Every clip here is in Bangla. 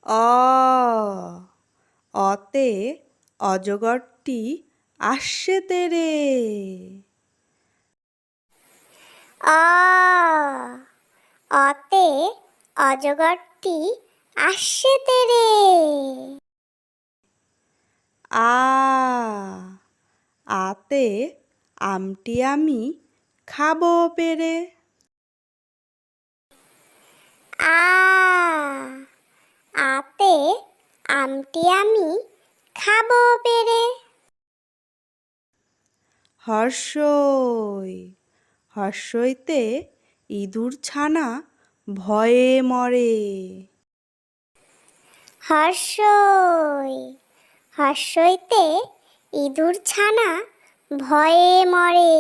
অ অতে অজগরটি আসছে তেরে। অ অতে অজগরটি আসছে তেরে। আ আতে আমটি আমি খাবো পেরে। আ আতে আমটি আমি খাবো পেরে। হর্ষই হর্ষইতে ইঁদুর ছানা ভয়ে মরে। হর্ষই হর্ষইতে ইঁদুর ছানা ভয়ে মরে।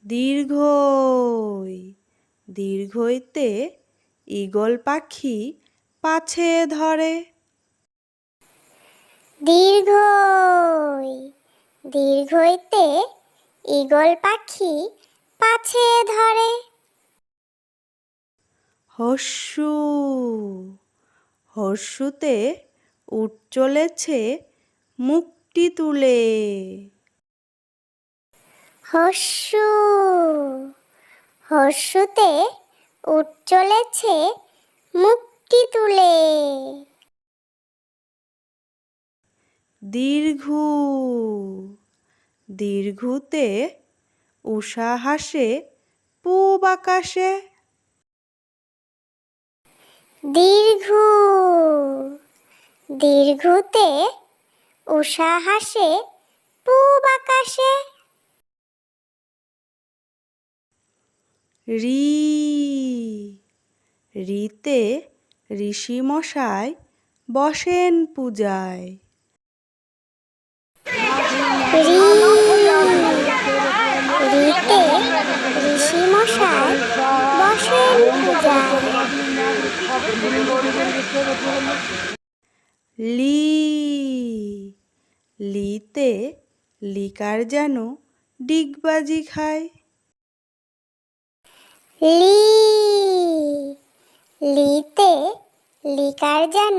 দীর্ঘই দীর্ঘইতে ঈগল পাখি পাছে ধরে। দীর্ঘই দীর্ঘইতে ঈগল পাখি পাছে ধরে। হর্ষু হর্ষুতে উট চলেছে মুখটি তুলে। হর্ষু হর্ষুতে উট চলেছে মুখটি তুলে। দীর্ঘু দীর্ঘুতে উষা হাসে পূব আকাশে। দীর্ঘু দীর্ঘুতে উষা হাসে পূব আকাশে। রি রিতে ঋষি মশাই বসেন পূজায়। রিতে ঋষি মশাই বসেন পূজায়। লি লিতে লিকার যেন ডিগবাজি খায়। লি লিতে লিকার যেন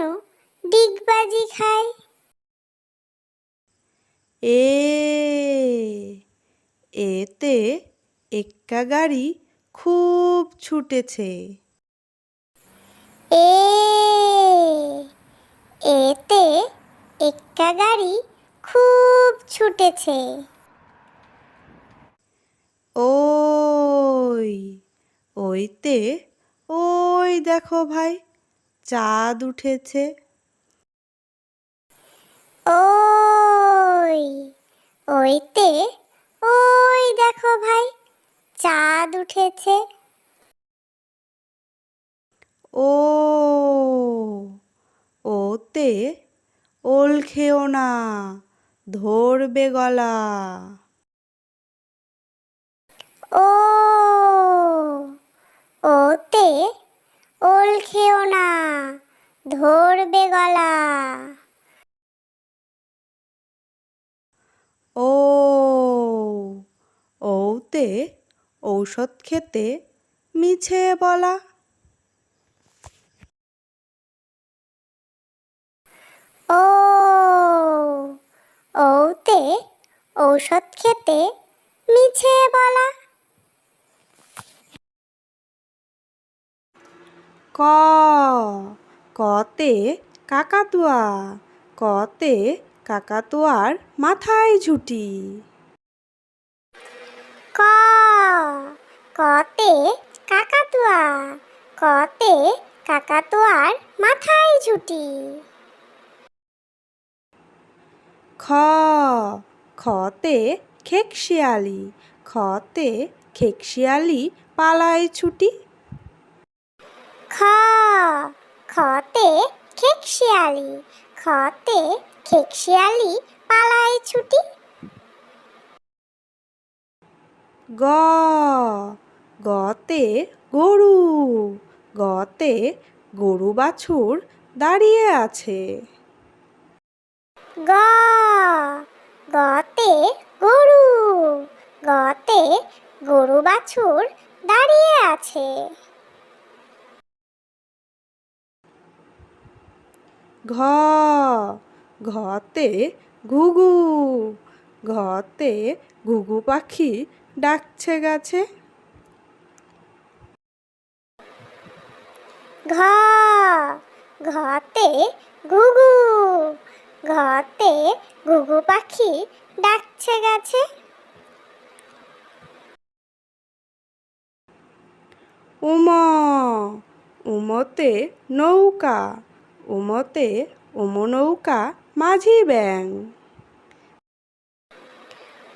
ডিগবাজি খায়। এ এতে এক্কা গাড়ি খুব ছুটেছে। এ এতে এক্কা গাড়ি খুব ছুটেছে। ওই ওইতে ওই দেখো ভাই চাঁদ উঠেছে। ওই ওইতে ওই দেখো ভাই চাঁদ উঠেছে। ও ওতে ওল খেও না ধরবে গলা। ও ওতে ওল খেও না ধরবে গলা। ও ওতে ঔষধ খেতে মিছে বলা। ও ওতে ঔষধ খেতে মিছে বলা। ক কতে কাকাতুয়া কতে কাকাতুয়ার মাথায় ঝুঁটি। ক কতে কাকাতুয়া কতে কাকাতুয়ার মাথায় ঝুঁটি। খ খতে খেকশিয়ালি খতে খেকশিয়ালি পালায় ছুটি। খ খতে খেকশিয়ালি খতে খেকশিয়ালি পালায় ছুটি। গ গতে গরু গতে গরু বাছুর দাঁড়িয়ে আছে। গ গতে গরু গতে গরু বাছুর দাঁড়িয়ে আছে। ঘ ঘতে ঘুঘু, ঘতে ঘুঘু পাখি ডাকছে গাছে। ঘ ঘতে ঘুঘু, ঘতে ঘুঘু পাখি ডাকছে গাছে। উম উমতে নৌকা, উমতে নৌকা মাঝি ব্যাং।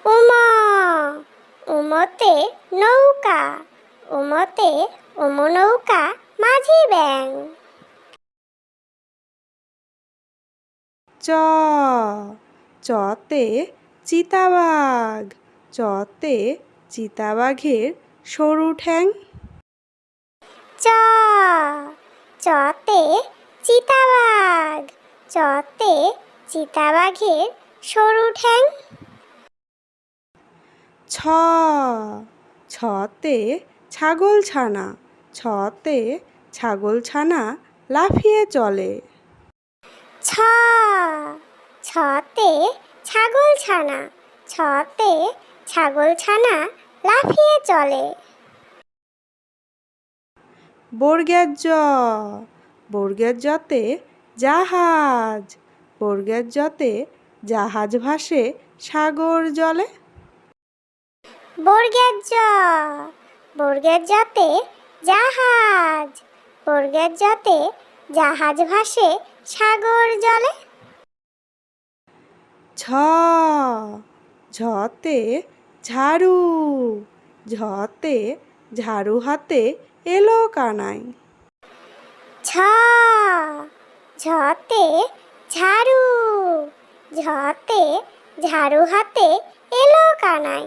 উমা উমতে নৌকা, উমতে নৌকা মাঝি ব্যাং। চ চতে চিতাবাঘ, চতে চিতাবাঘের সরু ঠ্যাং। চ চতে চিতাবাঘ, চতে চিতাবাঘের সরু ঠ্যাং। ছ ছতে ছাগলছানা, ছতে ছাগলছানা লাফিয়ে চলে। ছ ছতে ছাগলছানা, ছতে ছাগলছানা লাফিয়ে চলে। বর্গের জ বর্গের জতে জাহাজ, বর্গের জতে জাহাজ ভাসে সাগর জলে। বর্গের জ বর্গের জতে জাহাজ, বর্গের জতে জাহাজ ভাসে সাগর জলে। ঝ ঝতে ঝাড়ু, ঝতে ঝাড়ু হাতে এলো কানাই। ঝ ঝতে ঝাড়ু, ঝতে ঝাড়ু হাতে এলো কানাই।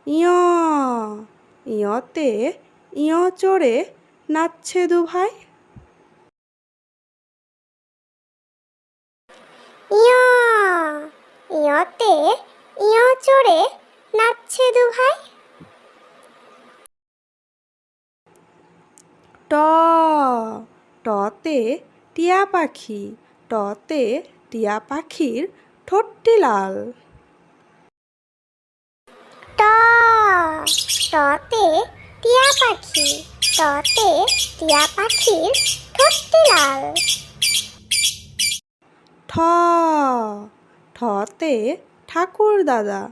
ইয় ইয়তে ইয় চড়ে নাচছে দুভাই। ইয় ইয়তে ইয় চড়ে নাচছে দুভাই। ট টতে টিয়া পাখি, টতে টিয়া পাখির ঠোঁটটি লাল। ট টতে টিয়া পাখি, টতে টিয়া পাখির ঠোঁটটি লাল। ঠ ঠতে ঠাকুর দাদা,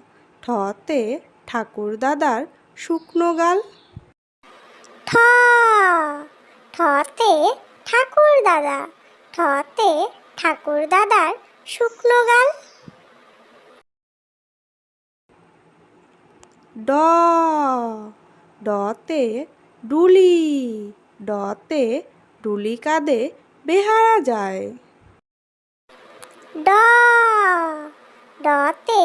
ঠতে ঠাকুর দাদার শুকনো গাল। ঠ ঠতে ঠাকুর দাদা, ঠতে ঠাকুর দাদার শুকনো গাল। ড ডতে ডুলি, ডতে ডুলি কাঁধে বেহারা যায়। ড ডতে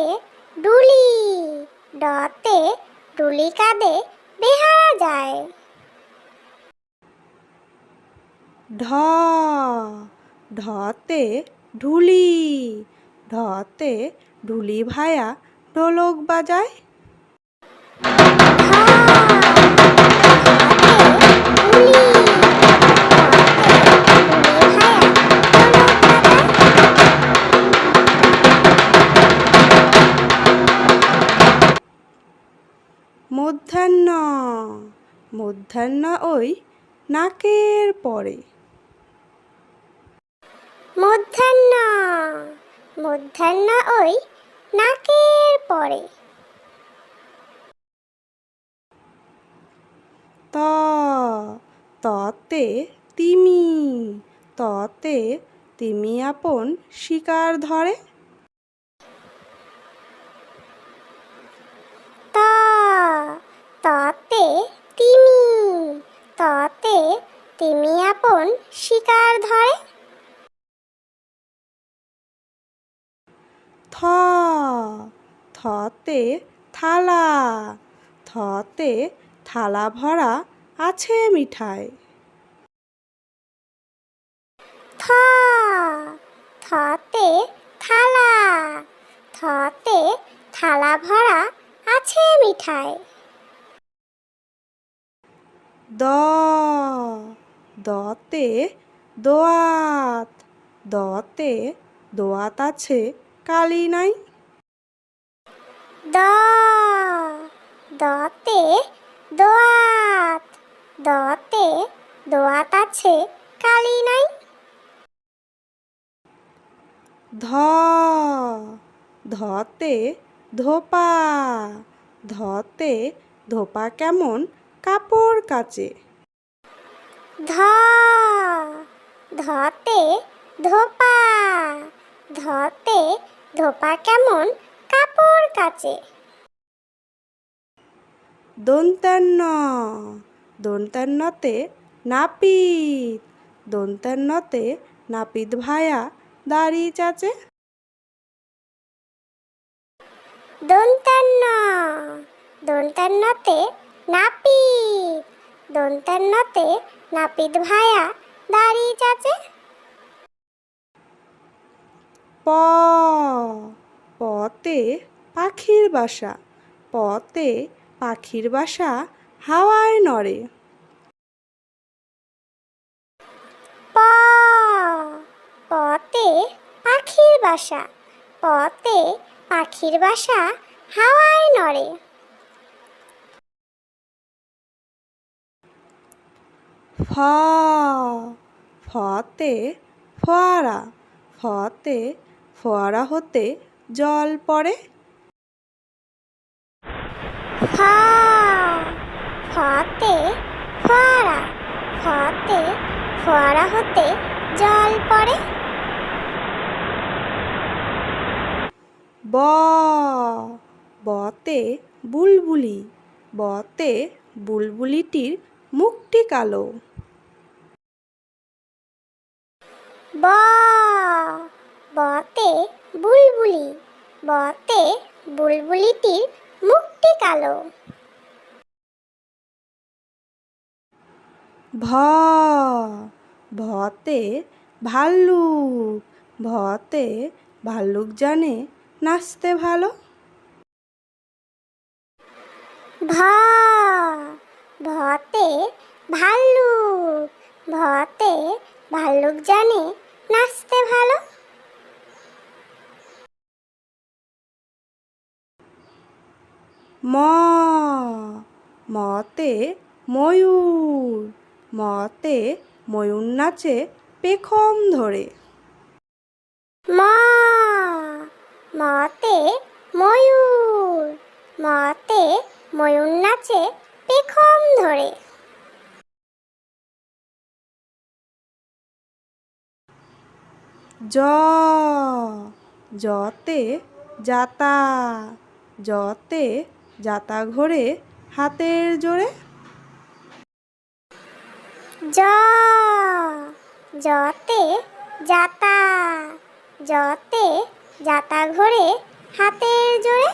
ডুলি, ডতে ডুলি কাঁধে বেহারা যায়। ঢ ঢতে ঢুলি, ঢতে ঢুলি ভায়া ঢোলক বাজায়। মধ্যাহ্ন মধ্যাহ্ন ওই নাকের পরে। মধ্যাহ্ন মধ্যাহ্ন ওই নাকের পরে। ত ততে তিমি, ততে তিমি আপন শিকার ধরে। ত ততে তিমি, ততে তিমি আপন শিকার ধরে। থ থতে থালা, থতে থালা ভরা আছে মিঠাই। থ থতে থালা, থতে থালা ভরা আছে মিঠাই। দ দতে দোয়াত, দতে দোয়াত আছে কালি নাই। দ, দতে দোয়াত, দতে দোয়াত আছে কালি নাই। ধ, ধতে ধোপা, ধতে ধোপা কেমন কাপড় কাচে। ধ, ধতে ধোপা, ধতে ধোপা কেমন কাপড় কাচে। দন্তান্ন, দন্তান্নতে নাপিত, দন্তান্নতে নাপিত ভায়া দাড়ি চাচে। দন্তান্ন, দন্তান্নতে নাপিত, দন্তান্নতে নাপিত ভায়া দাড়ি চাচে। প, পতে পাখির বাসা, পতে পাখির বাসা হাওয়ায় নড়ে। প, পতে পাখির বাসা, পতে পাখির বাসা হাওয়ায় নড়ে। ফ, ফতে ফোয়ারা, ফতে ফোয়ারা হতে জল পড়ে। ফ, ফতে ফোয়ারা, ফতে ফোয়ারা হতে জল পড়ে। ব, বতে বুলবুলি, বতে বুলবুলিটির মুখটি কালো। ব, বতে বুলবুলি, বতে বুলবুলিটির মুখটি কালো। ভ, ভতে ভাল্লুক, ভতে ভাল্লুক জানে নাচতে ভালো। ভ, ভতে ভাল্লুক, ভতে ভাল্লুক জানে নাচতে ভালো। ম, মতে ময়ূর, মতে ময়ূর নাচে পেখম ধরে। ম, মতে ময়ূর, মতে ময়ূর নাচে পেখম ধরে। জ, জতে জাতা, জতে জাতা ঘোরে হাতের জোরে। জ, জতে জাতা, জতে জাতা ঘোরে হাতের জোরে।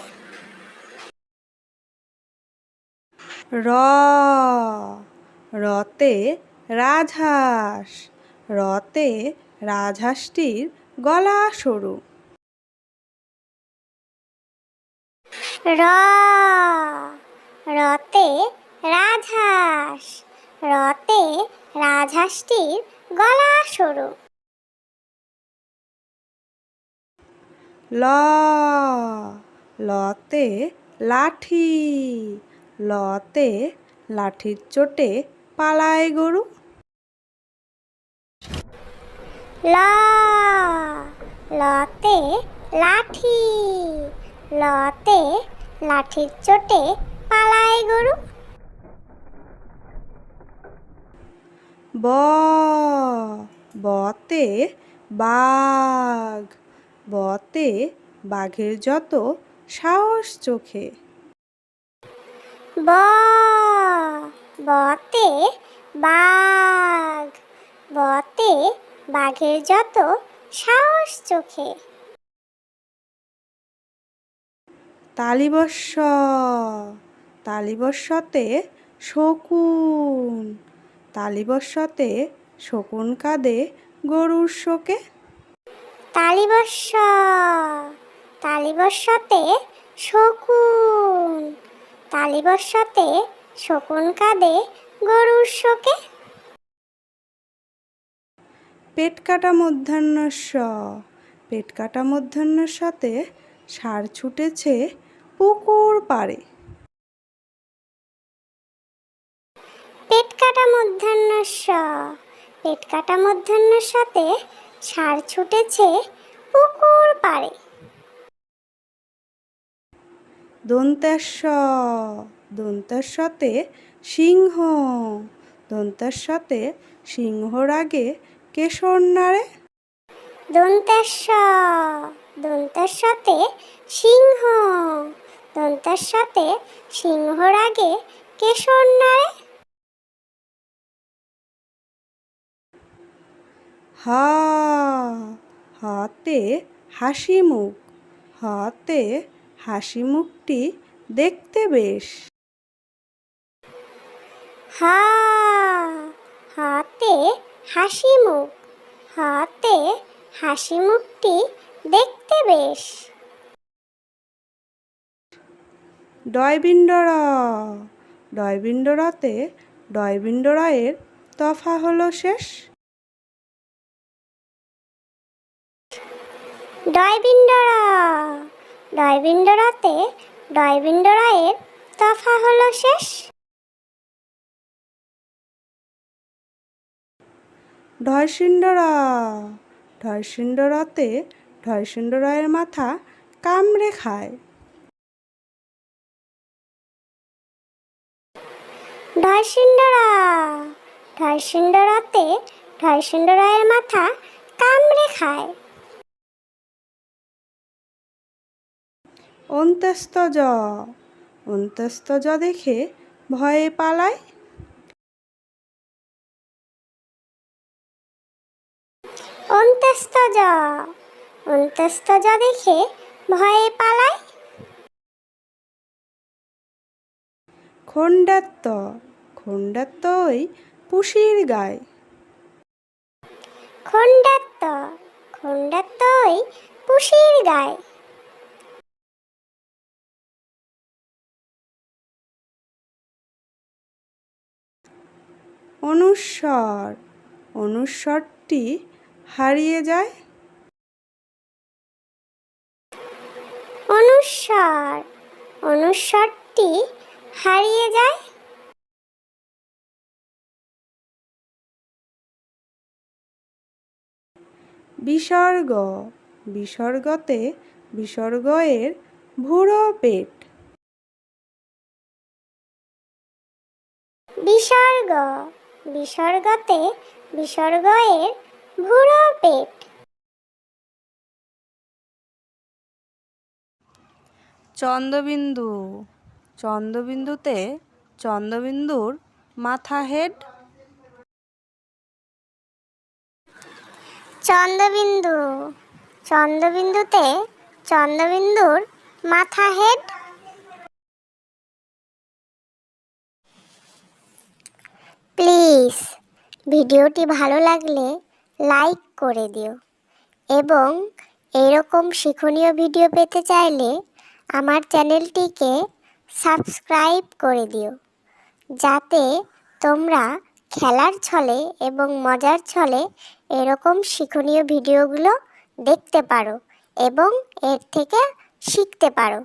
র, রতে রাজহাঁস, রতে রাজহাঁসটির গলা সরু। র, রতে রাজহাঁস, রতে রাজহাঁসটির গলা সরু। ল, লতে লাঠি, লতে লাঠির চোটে পালায় গরু। ল, লতে লাঠি, লতে লাঠির চোটে পালায় গরু। ব, বতে বাঘ, বতে বাঘের যত সাহস চোখে। ব, বতে বাঘ, বতে বাঘের যত সাহস চোখে। তালিবস্য, তালিবস্যতে শকুন, তালিবস্যতে শকুন কাঁদে গরুর শোকে। তালিবস্য, তালিবস্যতে শকুন, তালিবস্যতে শকুন কাঁদে গরুর শোকে। পেট কাটা মূর্ধন্য ষ, পেট কাটা মূর্ধন্যের সাথে ষাঁড় ছুটেছে পুকুর পাড়ে। পেট কাটা মূর্ধন্য ষ, পেট কাটা মূর্ধন্যের সাথে ষাঁড় ছুটেছে পুকুর পাড়ে। দন্তেশ্ব, দন্তেশ্বতে সিংহ, দন্তেশ্বতে সিংহর আগে কেশর নাড়ে। দন্তেশ্ব, দন্তেশ্বতে সিংহ, দন্তেশ্বতে সিংহর আগে কেশর নাড়ে। হা, হাতে হাসি মুখ, হাতে হাসি মুখটি দেখতে বেশ। হা, হাতে হাসি মুখ, হাতে হাসি মুখটি দেখতে বেশ। ডয়বিন্ড র, ডয়বিন্ড রতে ডয়বিন্ড রায়ের তফা হলো শেষ। ডয়বিন্ড র, ডয়বিন্ড রতে ডয়বিন্ড রায়ের তফা হলো শেষ। ঢয়সিন্ড র, ঢয়সিন্ড রতে ঢয়সিন্ড রায়ের মাথা কামড়ে খায়। ঢয়সিন্ড র, ঢয়সিন্ড রতে ঢয়সিন্ড রায়ের মাথা কামড়ে খায়। অন্ত্যস্ত জ, অন্ত্যস্ত জ দেখে ভয়ে পালায়। অন্ত্যস্ত জ, অন্ত্যস্ত জ দেখে ভয়ে পালায়। খণ্ডাত্ত, খণ্ডাত্ত ওই পুষির গায়। খণ্ডাত্ত, খণ্ডাত্ত ওই পুষির গায়। অনুস্বর, অনুস্বরটি হারিয়ে যায়। অনুস্বর, অনুস্বরটি হারিয়ে যায়। বিসর্গ, বিসর্গতে বিসর্গ এর ভুরো পেট। বিসর্গ, বিসর্গতে বিসর্গ এর ভুরো পেট। চন্দ্রবিন্দু, চন্দ্রবিন্দুতে চন্দ্রবিন্দুর মাথা হেড। চন্দ্রবিন্দু, চন্দ্রবিন্দুতে চন্দ্রবিন্দুর মাথা হেড। প্লিজ ভিডিওটি ভালো লাগলে লাইক করে দিও এবং এরকম শিক্ষণীয় ভিডিও পেতে চাইলে আমার চ্যানেলটিকে সাবস্ক্রাইব করে দিও, যাতে তোমরা খেলার ছলে এবং মজার ছলে এরকম শিক্ষণীয় ভিডিওগুলো দেখতে পারো এবং এর থেকে শিখতে পারো।